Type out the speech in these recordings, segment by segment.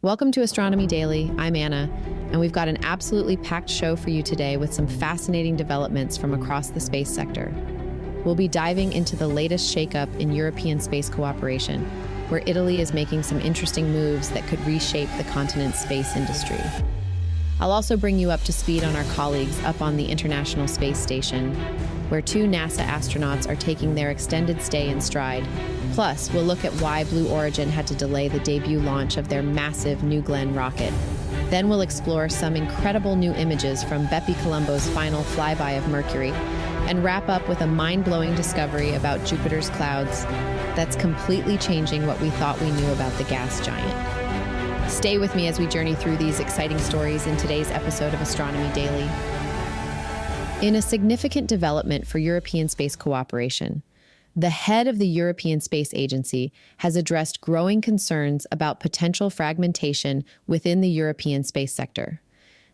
Welcome to Astronomy Daily. I'm Anna, and we've got an absolutely packed show for you today with some fascinating developments from across the space sector. We'll be diving into the latest shakeup in European space cooperation, where Italy is making some interesting moves that could reshape the continent's space industry. I'll also bring you up to speed on our colleagues up on the International Space Station, where two NASA astronauts are taking their extended stay in stride. Plus, we'll look at why Blue Origin had to delay the debut launch of their massive New Glenn rocket. Then we'll explore some incredible new images from BepiColombo's final flyby of Mercury, and wrap up with a mind-blowing discovery about Jupiter's clouds that's completely changing what we thought we knew about the gas giant. Stay with me as we journey through these exciting stories in today's episode of Astronomy Daily. In a significant development for European space cooperation, the head of the European Space Agency has addressed growing concerns about potential fragmentation within the European space sector.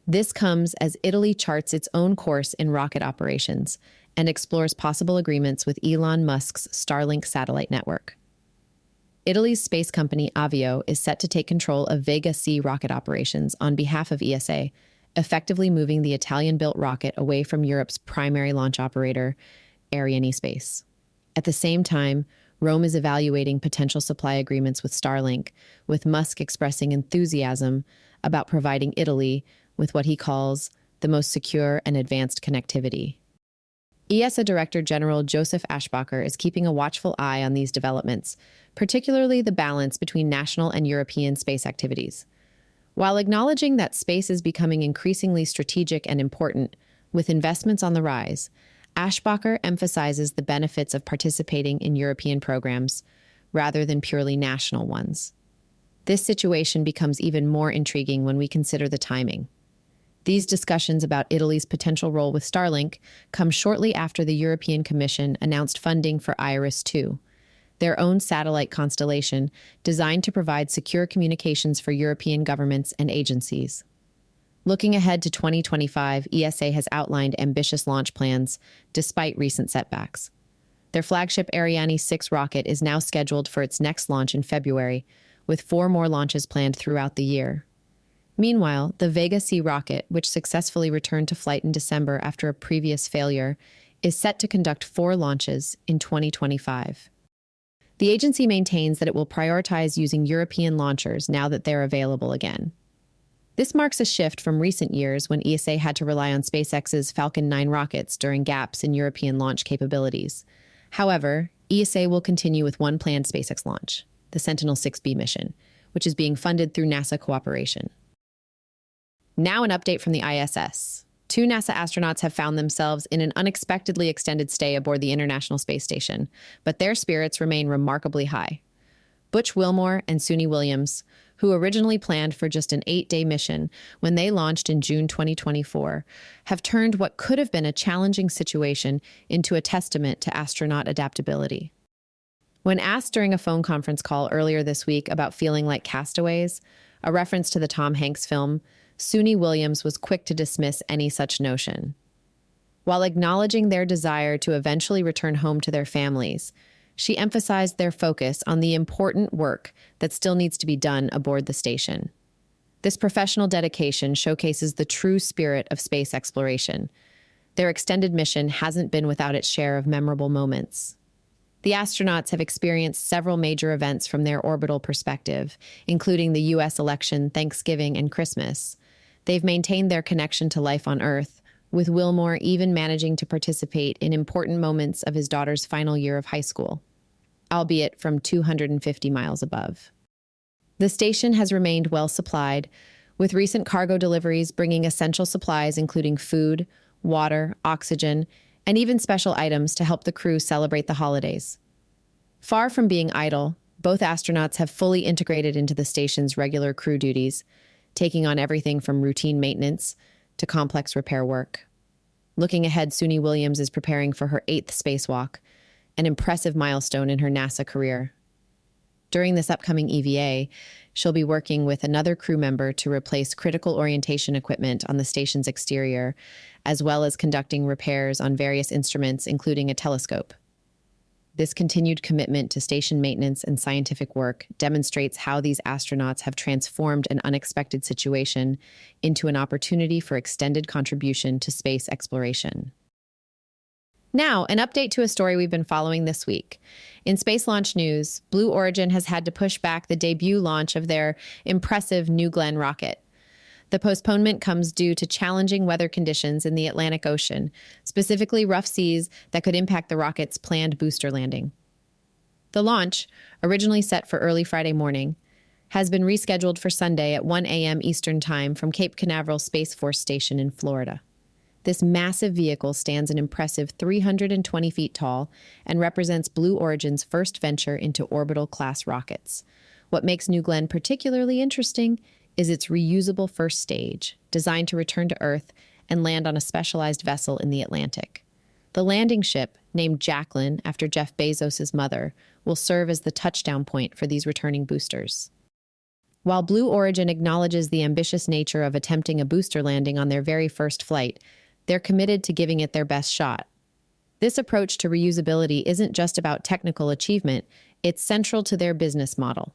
This comes as Italy charts its own course in rocket operations and explores possible agreements with Elon Musk's Starlink satellite network. Italy's space company Avio is set to take control of Vega C rocket operations on behalf of ESA, effectively moving the Italian-built rocket away from Europe's primary launch operator, Arianespace. At the same time, Rome is evaluating potential supply agreements with Starlink, with Musk expressing enthusiasm about providing Italy with what he calls the most secure and advanced connectivity. ESA Director General Joseph Aschbacher is keeping a watchful eye on these developments, particularly the balance between national and European space activities. While acknowledging that space is becoming increasingly strategic and important, with investments on the rise, Aschbacher emphasizes the benefits of participating in European programs rather than purely national ones. This situation becomes even more intriguing when we consider the timing. These discussions about Italy's potential role with Starlink come shortly after the European Commission announced funding for IRIS-2, their own satellite constellation designed to provide secure communications for European governments and agencies. Looking ahead to 2025, ESA has outlined ambitious launch plans despite recent setbacks. Their flagship Ariane 6 rocket is now scheduled for its next launch in February, with 4 more launches planned throughout the year. Meanwhile, the Vega C rocket, which successfully returned to flight in December after a previous failure, is set to conduct 4 launches in 2025. The agency maintains that it will prioritize using European launchers now that they're available again. This marks a shift from recent years when ESA had to rely on SpaceX's Falcon 9 rockets during gaps in European launch capabilities. However, ESA will continue with one planned SpaceX launch, the Sentinel-6B mission, which is being funded through NASA cooperation. Now an update from the ISS. 2 NASA astronauts have found themselves in an unexpectedly extended stay aboard the International Space Station, but their spirits remain remarkably high. Butch Wilmore and Suni Williams, who originally planned for just an 8-day mission when they launched in June 2024, have turned what could have been a challenging situation into a testament to astronaut adaptability. When asked during a phone conference call earlier this week about feeling like castaways, a reference to the Tom Hanks film, Suni Williams was quick to dismiss any such notion. While acknowledging their desire to eventually return home to their families, she emphasized their focus on the important work that still needs to be done aboard the station. This professional dedication showcases the true spirit of space exploration. Their extended mission hasn't been without its share of memorable moments. The astronauts have experienced several major events from their orbital perspective, including the U.S. election, Thanksgiving, and Christmas. They've maintained their connection to life on Earth, with Wilmore even managing to participate in important moments of his daughter's final year of high school, albeit from 250 miles above. The station has remained well supplied, with recent cargo deliveries bringing essential supplies including food, water, oxygen, and even special items to help the crew celebrate the holidays. Far from being idle, both astronauts have fully integrated into the station's regular crew duties, taking on everything from routine maintenance to complex repair work. Looking ahead, Suni Williams is preparing for her 8th spacewalk, an impressive milestone in her NASA career. During this upcoming EVA, she'll be working with another crew member to replace critical orientation equipment on the station's exterior, as well as conducting repairs on various instruments, including a telescope. This continued commitment to station maintenance and scientific work demonstrates how these astronauts have transformed an unexpected situation into an opportunity for extended contribution to space exploration. Now, an update to a story we've been following this week. In space launch news, Blue Origin has had to push back the debut launch of their impressive New Glenn rocket. The postponement comes due to challenging weather conditions in the Atlantic Ocean, specifically rough seas that could impact the rocket's planned booster landing. The launch, originally set for early Friday morning, has been rescheduled for Sunday at 1 a.m. Eastern Time from Cape Canaveral Space Force Station in Florida. This massive vehicle stands an impressive 320 feet tall and represents Blue Origin's first venture into orbital-class rockets. What makes New Glenn particularly interesting is its reusable first stage, designed to return to Earth and land on a specialized vessel in the Atlantic. The landing ship, named Jacqueline after Jeff Bezos' mother, will serve as the touchdown point for these returning boosters. While Blue Origin acknowledges the ambitious nature of attempting a booster landing on their very first flight, they're committed to giving it their best shot. This approach to reusability isn't just about technical achievement, it's central to their business model.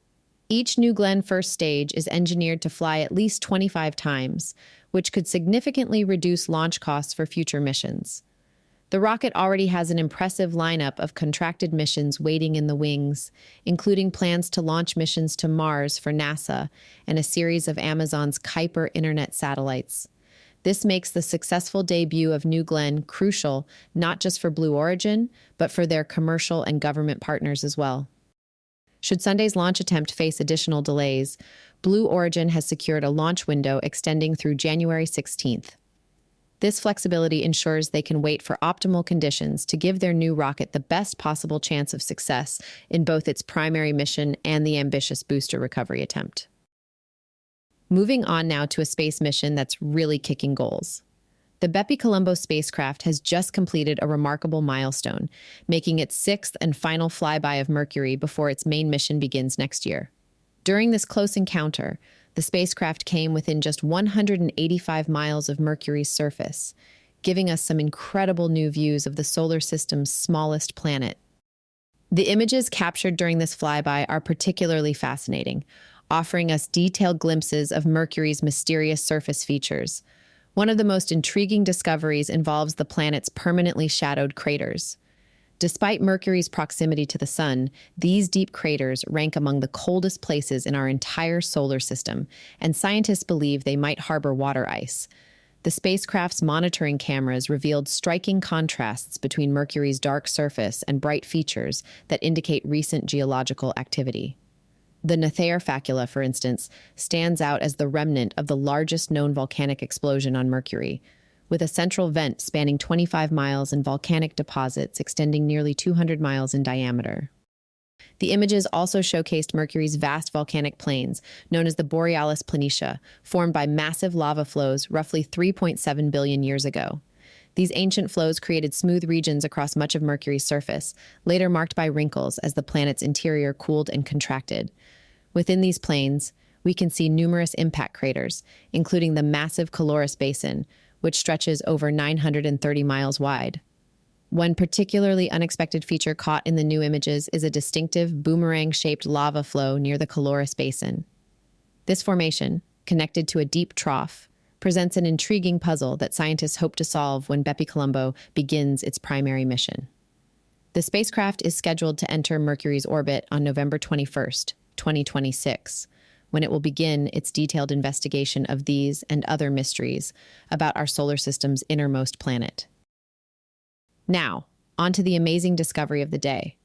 Each New Glenn first stage is engineered to fly at least 25 times, which could significantly reduce launch costs for future missions. The rocket already has an impressive lineup of contracted missions waiting in the wings, including plans to launch missions to Mars for NASA and a series of Amazon's Kuiper internet satellites. This makes the successful debut of New Glenn crucial not just for Blue Origin, but for their commercial and government partners as well. Should Sunday's launch attempt face additional delays, Blue Origin has secured a launch window extending through January 16th. This flexibility ensures they can wait for optimal conditions to give their new rocket the best possible chance of success in both its primary mission and the ambitious booster recovery attempt. Moving on now to a space mission that's really kicking goals. The BepiColombo spacecraft has just completed a remarkable milestone, making its sixth and final flyby of Mercury before its main mission begins next year. During this close encounter, the spacecraft came within just 185 miles of Mercury's surface, giving us some incredible new views of the solar system's smallest planet. The images captured during this flyby are particularly fascinating, offering us detailed glimpses of Mercury's mysterious surface features. One of the most intriguing discoveries involves the planet's permanently shadowed craters. Despite Mercury's proximity to the Sun, these deep craters rank among the coldest places in our entire solar system, and scientists believe they might harbor water ice. The spacecraft's monitoring cameras revealed striking contrasts between Mercury's dark surface and bright features that indicate recent geological activity. The Nether Facula, for instance, stands out as the remnant of the largest known volcanic explosion on Mercury, with a central vent spanning 25 miles and volcanic deposits extending nearly 200 miles in diameter. The images also showcased Mercury's vast volcanic plains, known as the Borealis Planitia, formed by massive lava flows roughly 3.7 billion years ago. These ancient flows created smooth regions across much of Mercury's surface, later marked by wrinkles as the planet's interior cooled and contracted. Within these plains, we can see numerous impact craters, including the massive Caloris Basin, which stretches over 930 miles wide. One particularly unexpected feature caught in the new images is a distinctive boomerang-shaped lava flow near the Caloris Basin. This formation, connected to a deep trough, presents an intriguing puzzle that scientists hope to solve when BepiColombo begins its primary mission. The spacecraft is scheduled to enter Mercury's orbit on November 21st, 2026, when it will begin its detailed investigation of these and other mysteries about our solar system's innermost planet. Now, on to the amazing discovery of the day.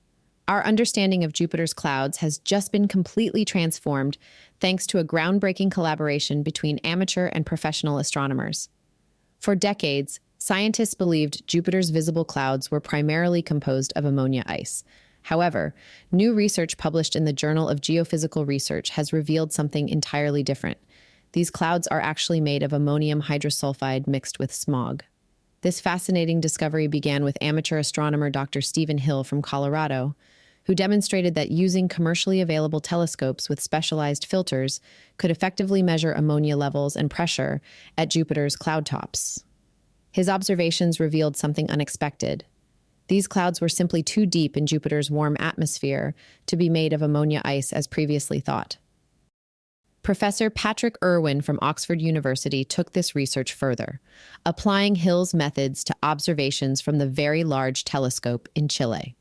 Our understanding of Jupiter's clouds has just been completely transformed thanks to a groundbreaking collaboration between amateur and professional astronomers. For decades, scientists believed Jupiter's visible clouds were primarily composed of ammonia ice. However, new research published in the Journal of Geophysical Research has revealed something entirely different. These clouds are actually made of ammonium hydrosulfide mixed with smog. This fascinating discovery began with amateur astronomer Dr. Stephen Hill from Colorado, who demonstrated that using commercially available telescopes with specialized filters could effectively measure ammonia levels and pressure at Jupiter's cloud tops. His observations revealed something unexpected. These clouds were simply too deep in Jupiter's warm atmosphere to be made of ammonia ice as previously thought. Professor Patrick Irwin from Oxford University took this research further, applying Hill's methods to observations from the Very Large Telescope in Chile.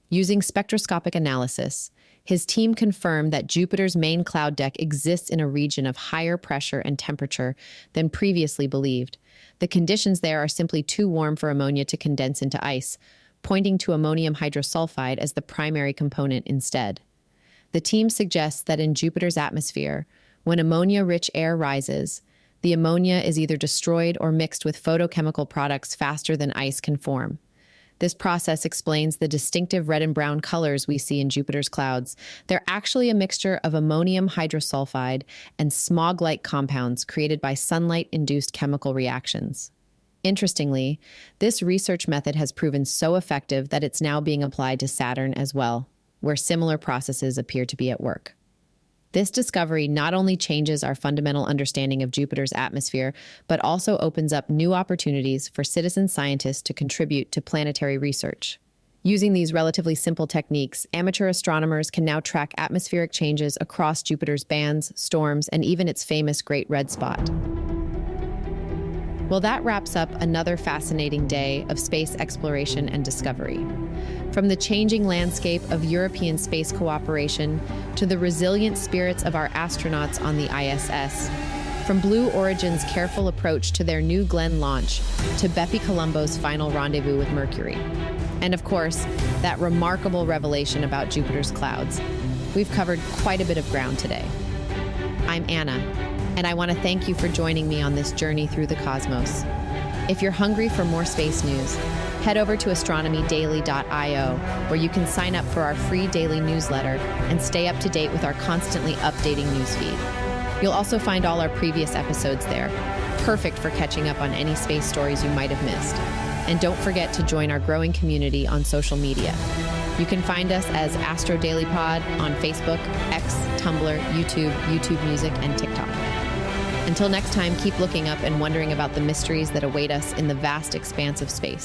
Using spectroscopic analysis, his team confirmed that Jupiter's main cloud deck exists in a region of higher pressure and temperature than previously believed. The conditions there are simply too warm for ammonia to condense into ice, pointing to ammonium hydrosulfide as the primary component instead. The team suggests that in Jupiter's atmosphere, when ammonia-rich air rises, the ammonia is either destroyed or mixed with photochemical products faster than ice can form. This process explains the distinctive red and brown colors we see in Jupiter's clouds. They're actually a mixture of ammonium hydrosulfide and smog-like compounds created by sunlight-induced chemical reactions. Interestingly, this research method has proven so effective that it's now being applied to Saturn as well, where similar processes appear to be at work. This discovery not only changes our fundamental understanding of Jupiter's atmosphere, but also opens up new opportunities for citizen scientists to contribute to planetary research. Using these relatively simple techniques, amateur astronomers can now track atmospheric changes across Jupiter's bands, storms, and even its famous Great Red Spot. Well, that wraps up another fascinating day of space exploration and discovery. From the changing landscape of European space cooperation to the resilient spirits of our astronauts on the ISS, from Blue Origin's careful approach to their New Glenn launch to BepiColombo's final rendezvous with Mercury. And of course, that remarkable revelation about Jupiter's clouds. We've covered quite a bit of ground today. I'm Anna, and I want to thank you for joining me on this journey through the cosmos. If you're hungry for more space news, head over to astronomydaily.io, where you can sign up for our free daily newsletter and stay up to date with our constantly updating newsfeed. You'll also find all our previous episodes there, perfect for catching up on any space stories you might have missed. And don't forget to join our growing community on social media. You can find us as Astro Daily Pod on Facebook, X, Tumblr, YouTube Music, and TikTok. Until next time, keep looking up and wondering about the mysteries that await us in the vast expanse of space.